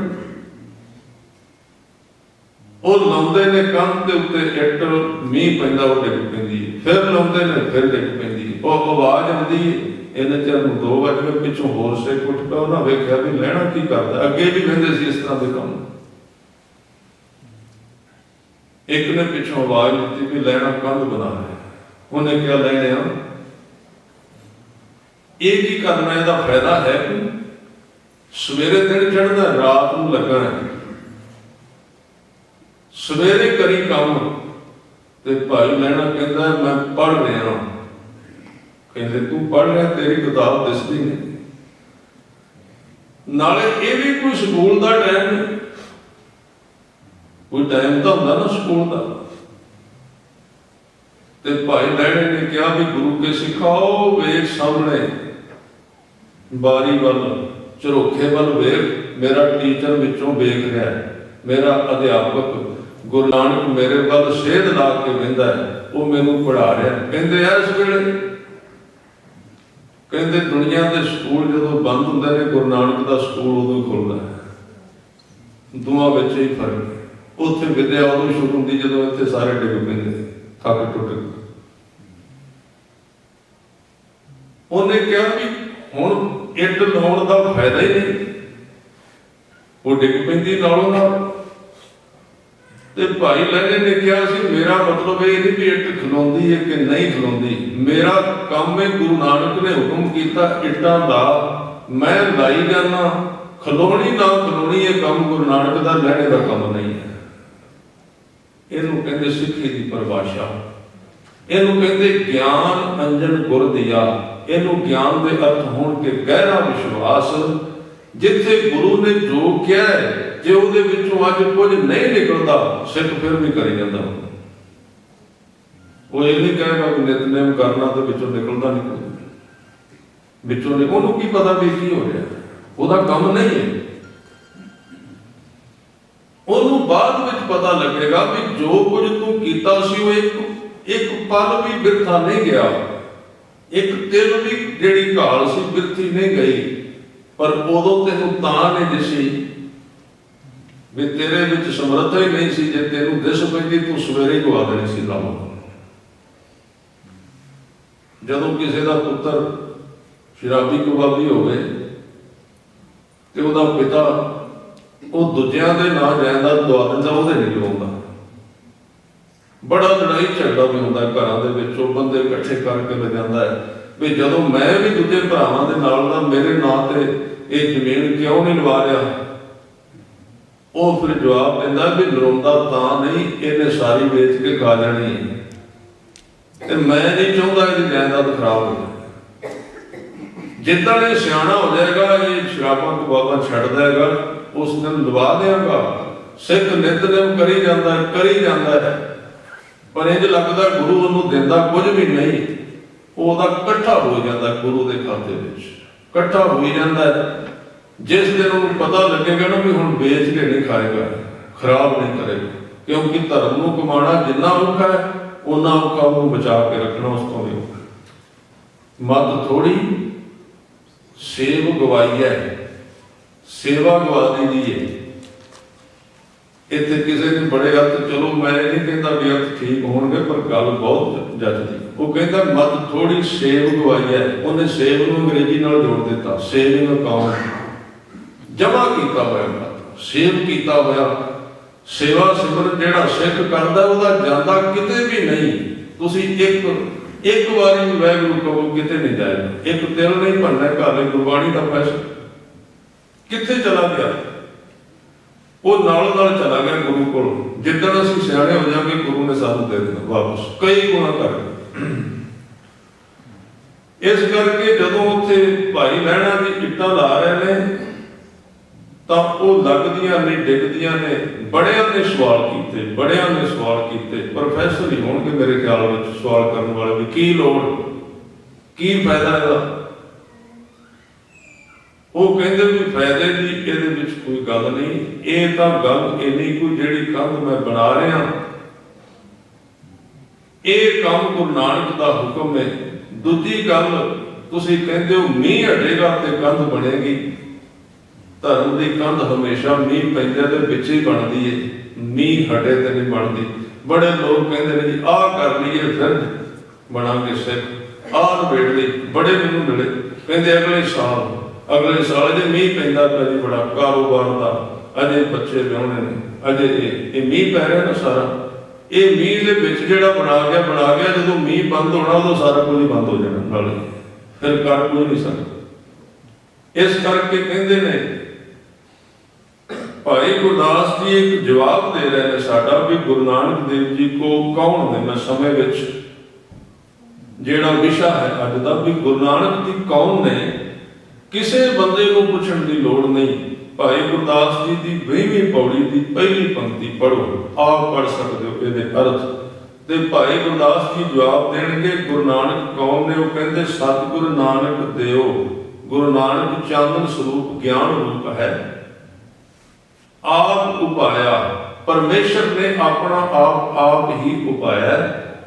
A: वो लाउंदे ने कंध के उत्ते इट, मींह पैंदा वो डिग पैंदी, फिर लाउंदे ने फिर डिग पैंदी, वो आवाज आउंदी है। इन्ने चिर 2 वज गए, पिछों होर सिख उठ पिया, उन्हें वेख्या भी लैणा की करदा। अगे भी कहंदे सी इस तरह के काम। एक ने पिछों आवाज दी भी लैणा कंध बना है। उन्हें क्या लैणे ये की करना, इसका फायदा है कोई? सवेरे दिन चढ़ना, रात को लगा है। सवेरे करी काम ते भाई लैणा कहता मैं पढ़ रहा। कहते तू पढ़ रहा, तेरी किताब दिसदी नहीं। नाले ये भी कोई स्कूल का टाइम नहीं, कोई टाइम तो होंदा ना स्कूल का। ते भाई लैणे ने कहा भी गुरु के सिखाओ, वेख सामने बारी वाल, झरोखे वाल वेख, मेरा टीचर विचों वेख रहा है, मेरा अध्यापक गुरु नानक मेरे वाल सेध ला के बहिंदा है, वो मैनू पढ़ा रहा है। कहते इस वेले कहते दुनिया के स्कूल जो बंद होंगे ने, गुरु नानक का स्कूल उदों ही खुलता है। दोवां विच ही फर्क है। उत्थे विद्या उदों शुरू होंदी जदों इत्थे सारे डिग पैंदे, थक टुट गए। उन्हें कहा भी हुण इट लाउण का फायदा ही नहीं, वो डिग पैंदी नालों नाल। ते भाई लैणे ने कहा सी मेरा मतलब ये नहीं भी इट खलोंदी है कि नहीं खलोंदी, मेरा काम है गुरु नानक ने हुक्म किया इट्टां दा, मैं लाई जाना, खलोनी ना खलोनी ये काम गुरु नानक का, लैणे का काम नहीं है। इनू कहते सिक्खी की परिभाषा, इनू कहते ज्ञान अंजन गुर दिया। इनू ज्ञान के अर्थ होने के गहरा विश्वास, जिथे गुरु ने जो किया है, जे उहदे विचों अज कुछ नहीं निकलता, सिख फिर भी करी जांदा। वो ये नहीं कहेगा कि नितनेम करना तो विचों निकलता नहीं, कुछ विचों नहीं, उहनूं की पता भी की हो रहा, उहदा काम नहीं है। उहनूं बाद विच पता लगेगा भी जो कुछ तू कीता सी वो एक पल भी बिरथा नहीं गया, एक तिल भी जिहड़ी घाल सी बिरथी नहीं गई। पर उदों तेनूं तां नहीं दिसी भी तेरे विच समर्था ही नहीं सी, जे तेनूं दिस पैंदी तू सवेरे ही गवा देनी सी राम। जदों किसी का पुत्र शराबी कबाबी हो गए तो उहदा पिता वो दूजियां दे नां जायदाद दवा दिंदा, उहदे नहीं लवाउंदा। बड़ा लड़ाई झगड़ा भी होंदा घरां दे विच, वो बंदे इकट्ठे करके ले जांदा है भी जदों मैं भी दूजे भरावां दे नाल दा मेरे नां ते ये जमीन क्यों नहीं लवा रहा। वो फिर जवाब दिंदा भी लवाउंदा तां नहीं, इहने सारी बेच के खा जानी है, ते मैं नहीं चाहुंदा इहदी जायदाद खराब हो जाए। जिद्दां ये सियाणा हो जाएगा, ये शराबां कबाबां छड्ड देगा, उस दिन लवा देंगा। सिख नितनेम करी जांदा है, पर इंज लगदा गुरु उहनूं दिंदा कुछ भी नहीं, ਉਹਦਾ ਇਕੱਠਾ ਹੋ ਜਾਂਦਾ ਗੁਰੂ ਦੇ ਖਾਤੇ ਵਿੱਚ, ਇਕੱਠਾ ਹੋ ਜਾਂਦਾ। जिस दिन उन्हें पता लगेगा ना भी हुण बेच के नहीं खाएगा, खराब नहीं करेगा, क्योंकि धर्म को कमाना जिन्ना औखा है उन्ना औखा उन्हें बचा के रखना उस तो भी औखा। मत थोड़ी सेव गवाई है, सेवा गवा दी है। इतने किसी ने बड़े अर्थ, चलो मैं नहीं कहता भी अर्थ ठीक होंगे, पर गल बहुत जचदी। वो कहता मत थोड़ी सेव गवाई है, उन्हें सेव को अंग्रेजी नाल जोड़ दिता, सेविंग अकाउंट जमा किया होया, सेव किया होया। सेवा सिमरन जिहड़ा सिख करदा उहदा जांदा किते भी नहीं। तुसीं एक एक बारी भी वाहगुरू कहो किते नहीं जाएगा, एक तिल नहीं बनना घर गुरबाणी का फैसला किथे चला गया, वो नालों नाल चला गया गुरु को। जिदन असीं सियाणे हो जाएंगे गुरु ने सानू दे देना वापस कई गुणा कर। इस करके जदों उत्थे भाई लहणा दी इट्टां ला रहे ने तां वो लगदियां ने डिगदियां ने। बड़ियां ने सवाल कीते, बड़ियां ने सवाल कीते, प्रोफैसर ही होणगे मेरे ख्याल विच सवाल करने वाले भी की लोड़ की फायदा इहदा। वो कहते भी फायदे की इहदे विच कोई गल नहीं, ये तां गल इन्नी कोई जिहड़ी कंध मैं बना रहा ये काम गुरु नानक दा हुक्म है। दूजी गल तुसीं कहंदे हो मींह हटेगा ते कंध बनेगी, धर्म की कंध हमेशा मींह पैंदे ते पिछे बनती है, मींह हटे ते नहीं बनती। बड़े लोग कहते हैं जी आ कर लीए फिर बनांगे सिख, आ नबेड़ ली। बड़े मैनूं मिले कहते अगले साल जे मींह पैंदा पिया जी बड़ा कारोबार का, अजे बच्चे विआहणे ने, अजे ये मींह पै रहा ना सारा, ये मींह दे विच जिहड़ा बना गया जदों मींह बंद होना उदों सारा कुछ बंद हो जाना, नाले फिर कर कोई नहीं सकदा। इस करके कहते ने भाई गुरदास जी एक जवाब दे रहे हैं साडा भी गुरु नानक देव जी को कौन ने। मैं समय विच जिहड़ा विशा है अज दा भी गुरु नानक जी कौन ने, किसी बंदे को पूछण की लोड़ नहीं। भाई गुरदास जी की 20वीं पौड़ी की पहली पंक्ति पढ़ो, आप पढ़ सकते हो इहदे अर्थ ते भाई गुरदास जी जवाब देणगे गुरु नानक कौन ने। वो कहते सतगुरु नानक देव, गुरु नानक चांदन स्वरूप ज्ञान रूप है, आप उपाया, परमेश्वर ने अपना आप ही उपाया।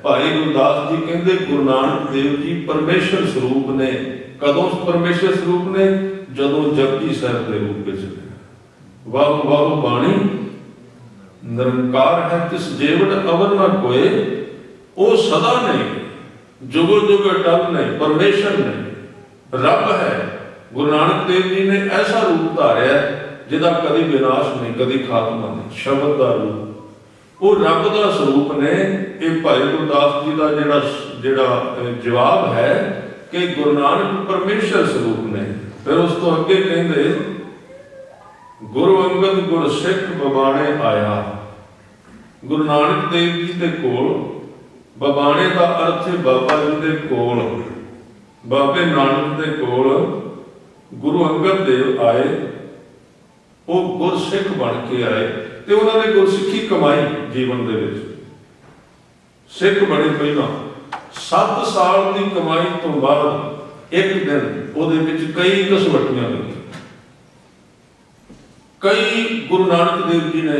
A: भाई गुरदास जी कहते गुरु नानक देव जी परमेश्वर स्वरूप ने। कदों परमेश्वर स्वरूप ने? जदों जपजी साहिब के रूप में। वाह वाह बाणी निरंकार है तिस जेवड़ अवर न कोय, वो सदा नहीं जुगो जुग अटल नहीं, परमेश्वर नहीं, रब है। गुरु नानक देव जी ने ऐसा रूप धारिया जिहदा कभी विनाश नहीं, कभी खात्मा नहीं, शब्द का रूप, वो रब का स्वरूप ने। ये भाई गुरदास जी का जिहड़ा जवाब है कि गुरु नानक परमेश्वर स्वरूप ने। फिर उस तो अगे कहते गुरु अंगद गुर सिख बबाणे आया। गुरु नानक देव जी के कोल, बबाणे का अर्थ है बाबा जी के कोल, बाबे नानक के कोल गुरु अंगद देव आए। वो गुरसिख बन के आए तो उन्होंने गुरसिखी कमाई जीवन दे विच। सिख बने पहला 7 साल की कमाई तो बाद एक दिन उहदे विच कई कसवटियां लगी। कई गुरु नानक देव जी ने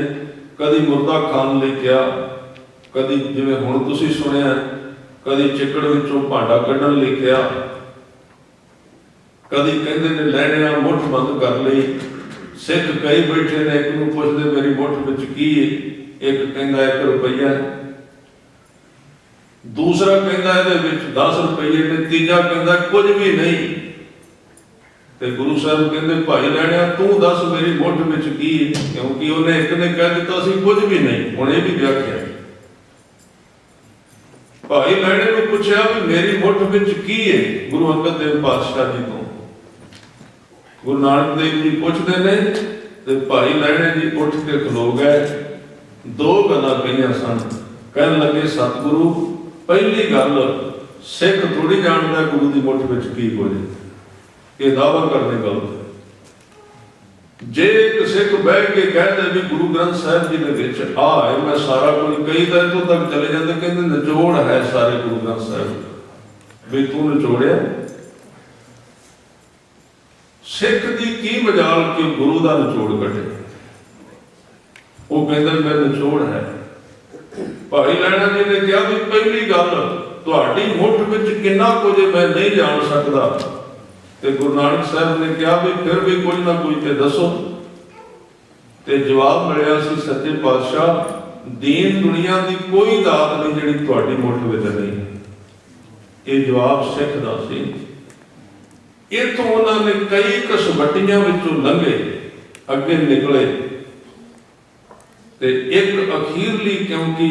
A: कभी मुर्दा खान लिखिया, कभी जिवें हुण तुसीं सुनिया, कभी चिकड़ विचों भांडा कढण लिखिया, कभी कहंदे ने लैणियां मुठ बंद कर लई। सिख कई बैठे ने, एक नूं पुछदे मेरी मुठ विच की है, एक कहंदा 1 रुपया, दूसरा कहंदा इहदे विच 10 रुपये ने, तीजा कहंदा कुछ भी नहीं। ते गुरु साहब कहंदे भाई लैणिया तू दस मेरी मुठ विच की है, क्योंकि उन्हें एक ने कह दिता सी कुछ भी नहीं। हुण इह भी व्याख्या भाई लैणे नूं पुछया भी मेरी मुठ विच की है गुरु अंगद देव पातशाह जी तो। गुरु नानक देव जी पुछते ने ते भाई लैणे जी उठ के खलो गए। 2 गल्लां कहियां सन। कहन लगे सतगुरु पहली गल सिख थोड़ी जानदा गुरु की मुठ विच की कुछ, ये दावा करने गलत है। जे एक सिख बह के कह दे भी गुरु ग्रंथ साहिब जी ने विच आ है, मैं सारा कुछ कई तो इतों तक चले जाते कहते निचोड़ है सारे गुरु ग्रंथ साहिब भी तू निचोड़िया। सिख की की मजाल कि गुरु का निचोड़ कटे, वो कहते मैं निचोड़ है। भाई लैणा जी ने कहा भी पहली गल तुहाडी मुठ विच किन्ना कुछ मैं नहीं जान सकता। ते गुरु नानक साहब ने कहा भी फिर भी कुछ ना कुछ ते दसो। ते जवाब मिलिया सी सच्चे पातशाह दीन दुनिया की कोई दात नहीं जिहड़ी तुहाडी मुठ विच नहीं। ये जवाब सिख दा सी। इथों उन्होंने कई कसवटियां विचों लंघे अगे निकले ते एक अखीरली क्योंकि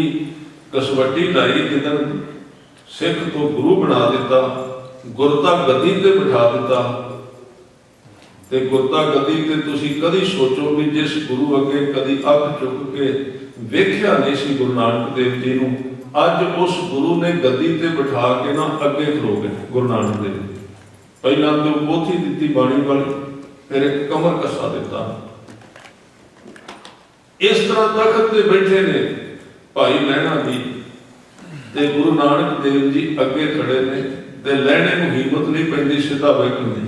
A: कसवटी लाई जिदन सिख तो गुरु बना दिता, गुरता गद्दी ते बिठा दिता। ते गुरता गद्दी ते तुसी कदी सोचो भी जिस गुरु अगे कदी अख चुक के वेख्या नहीं सी गुरु नानक देव जी नूं, अज उस गुरु ने गद्दी ते बिठा के ना अगे खलो गए गुरु नानक देव जी। पहला तो पोथी दी बाणी वाली, फिर एक कमर कसा दिता। इस तरह तखत ते बैठे ने भाई लहणा जी ते गुरु नानक देव जी अगे खड़े ने, ते लहणे नूं हिम्मत नहीं पैंदी सीधा बैठण दी।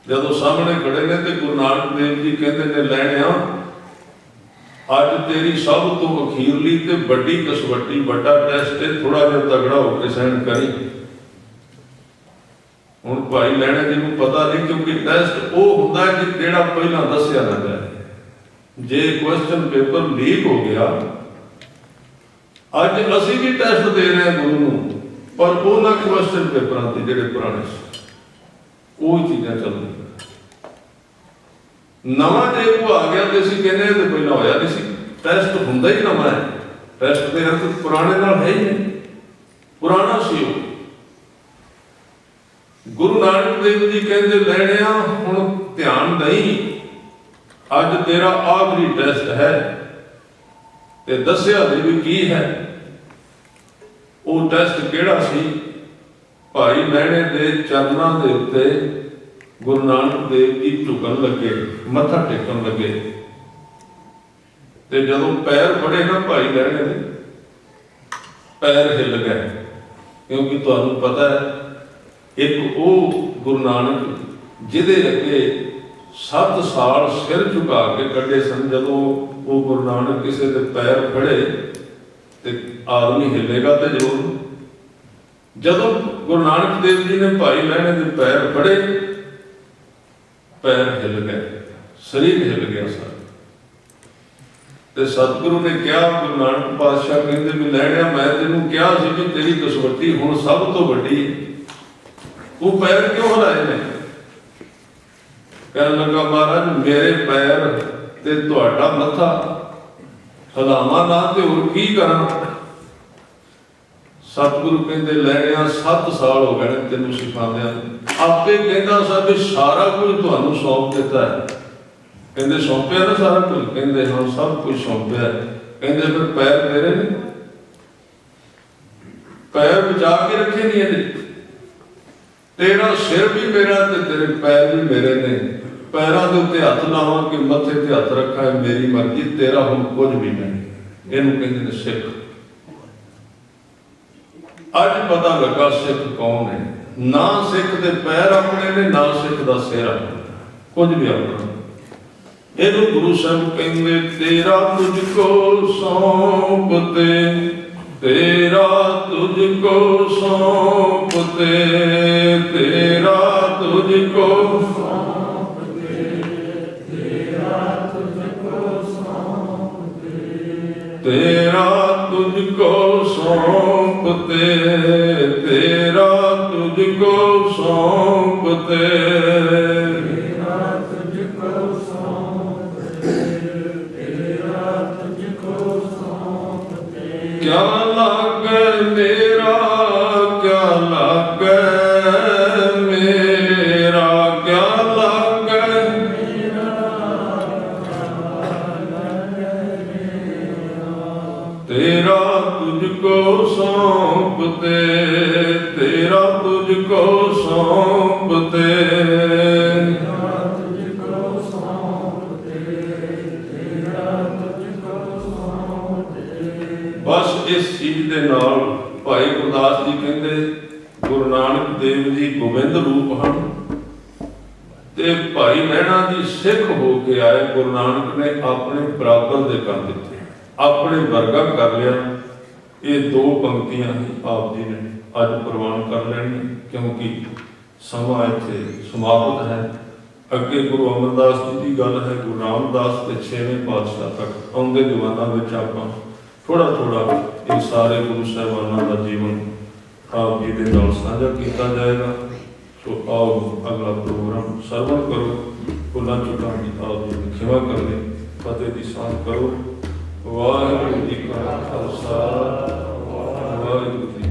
A: जदों सामने खड़े ने ते गुरु नानक देव जी कहते ने, लहणिया अज तेरी सब तो अखीरली ते बड़ी कसवटी बड़ा टेस्ट है, थोड़ा जिहा तगड़ा होकर सहन करी। हुण भाई लहणे जी नूं पता नहीं, क्योंकि टेस्ट वो हुंदा है जिहड़ा पहला दस्सिया ना जाए। जे क्वेश्चन पेपर लीक हो गया, अज असीं भी टेस्ट दे रहे हैं गुरु नूं, पर उन्हां क्वेश्चन पेपरां ते जिहड़े पुराने वो चीज़ां चलदियां। नवा जे को आ गया तो असीं कहने तो पहला होया नहीं सी, टेस्ट हुंदा ही नवा है। टेस्ट के अर्थ पुराने नाल है ही नहीं, पुराना सी वो। गुरु नानक देव जी कहते लहणिया हुण ध्यान नहीं, अज तेरा आखिरी टेस्ट है। ते दस्सिया दे भी की है वो टेस्ट केड़ा सी। भाई लहणे दे चरनां दे उत्ते गुरु नानक देव जी झुकन लगे, मत्था टेकन लगे। ते जदों पैर फड़े ना भाई लहणे दे, पैर हिल गए। क्योंकि तुहानूं पता है एक वो गुरु नानक जिहदे अगे 7 साल सिर झुका के कड्डे सन, जदों वो गुरु नानक किसी दे पैर फड़े ते आदमी हिलेगा तो जरूर। जदों गुरु नानक देव जी ने भाई लहणे दे पैर फड़े, पैर हिल गए, शरीर हिल गया सारा। ते सतगुरु ने कहा, गुरु नानक पातशाह कहते भी लहणिया मैं तेनू कहा सी भी तेरी कसवटी हुण सब तो वड्डी है, तू पैर क्यों हिलाए ने? कहने लगा महाराज मेरे पैर ते तुहाडा मत्था हिलावां ना ते होर की करां? सतगुरु कहते लहणिया 7 साल हो गए तेनू सिखांदियां, आपे कहता सा भी सारा कुछ तुहानू सौंप दिता है। कहते सौंपया ना सारा कुछ? कहते हाँ सब कुछ सौंपया है। कहते फिर पैर तेरे ने, पैर बचा के रखे नहीं है, तेरा सिर भी मेरा ते तेरे पैर भी मेरे ने। पैरों के उत्ते हथ लावां कि मत्थे ते हथ रखा है मेरी मर्जी, तेरा हुण कुछ भी नहीं। इहनूं कहते ने सिख। अज पता लगा सिख कौन है। ना सिख दे पैर अपने ने, ना सिख दा सिर अपना, कुछ भी अपना। इहनूं गुरु साहब कहंदे तेरा तुझको सौंपते, तेरा तुझको सौंपते, तेरा तुझको सौंपते, तेरा तुझको सौंपते, तेरा तुझको सौंपते, तेरा तुझको सौंपते, तेरा तुझको सौंपते, तेरा तुझको सौंपते। क्या लागे मेरा, क्या लागे मेरा, क्या लागे मेरा, तेरा तुझको सौंपते, तेरा तुझको सौंपते, तेरा तुझको सौंपते, तेरा तुझको सौंपते। बस इस चीज दे नाल भाई गुरदास जी कहते गुरु नानक देव जी गोबिंद रूप हैं ते भाई लहणा जी सिख हो के आए। गुरु नानक ने अपने बराबर दे कर दिते, अपने वर्गा कर लिया। ये 2 पंक्तियां ही आप जी ने अज प्रवान कर लेनी, क्योंकि समा इत्थे समाप्त है। अगे गुरु अमरदास जी की गल है, गुरु रामदास के 6वें पातशाह तक आउंदे दीवानां विच आपां थोड़ा थोड़ा ये सारे गुरु साहिबानां दा जीवन आप जी दे नाल साझा किया जाएगा। तो आओ अगला प्रोग्राम सरवण करो, भुलां चुकां दी आप जी ने खिमा कर ले, फतेह दी सांझ करो। वाहिगुरू जी का खालसा। ਵਾਹਿਗੁਰੂ ਜੀ